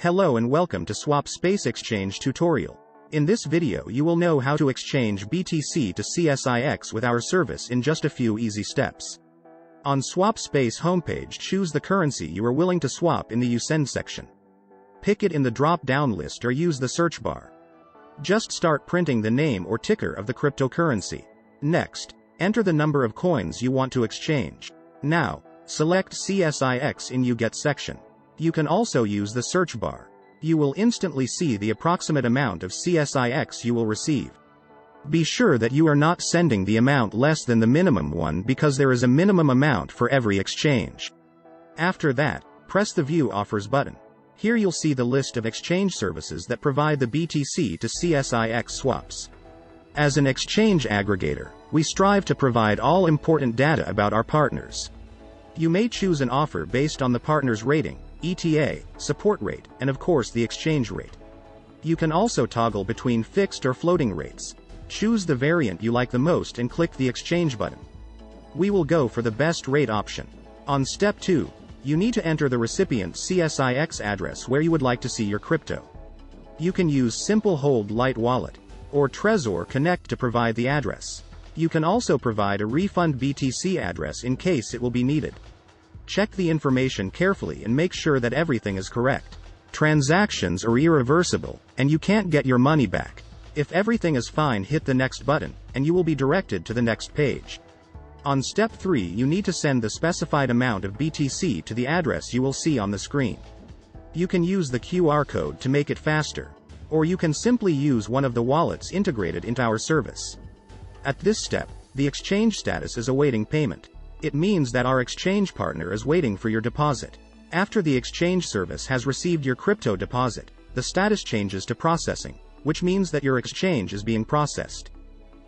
Hello and welcome to SwapSpace exchange tutorial. In this video you will know how to exchange BTC to CSIX with our service in just a few easy steps. On SwapSpace homepage, choose the currency you are willing to swap in the You Send section. Pick it in the drop-down list or use the search bar. Just start printing the name or ticker of the cryptocurrency. Next, enter the number of coins you want to exchange. Now, select CSIX in You Get section. You can also use the search bar. You will instantly see the approximate amount of CSIX you will receive. Be sure that you are not sending the amount less than the minimum one because there is a minimum amount for every exchange. After that, press the View Offers button. Here you'll see the list of exchange services that provide the BTC to CSIX swaps. As an exchange aggregator, we strive to provide all important data about our partners. You may choose an offer based on the partner's rating, ETA, support rate, and of course the exchange rate. You can also toggle between fixed or floating rates. Choose the variant you like the most and click the exchange button. We will go for the best rate option. On step 2, you need to enter the recipient's CSIX address where you would like to see your crypto. You can use Simple Hold Light Wallet or Trezor Connect to provide the address. You can also provide a refund BTC address in case it will be needed. Check the information carefully and make sure that everything is correct. Transactions are irreversible, and you can't get your money back. If everything is fine, hit the next button, and you will be directed to the next page. On step 3, you need to send the specified amount of BTC to the address you will see on the screen. You can use the QR code to make it faster, or you can simply use one of the wallets integrated into our service. At this step, the exchange status is awaiting payment. It means that our exchange partner is waiting for your deposit. After the exchange service has received your crypto deposit, the status changes to processing, which means that your exchange is being processed.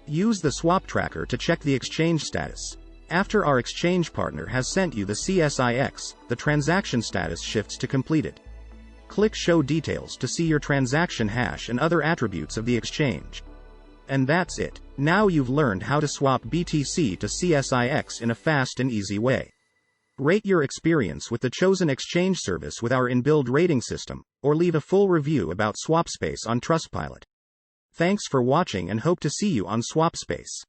Use the swap tracker to check the exchange status. After our exchange partner has sent you the CSIX, the transaction status shifts to completed. Click Show Details to see your transaction hash and other attributes of the exchange. And that's it. Now you've learned how to swap BTC to CSIX in a fast and easy way. Rate your experience with the chosen exchange service with our inbuilt rating system, or leave a full review about SwapSpace on Trustpilot. Thanks for watching and hope to see you on SwapSpace.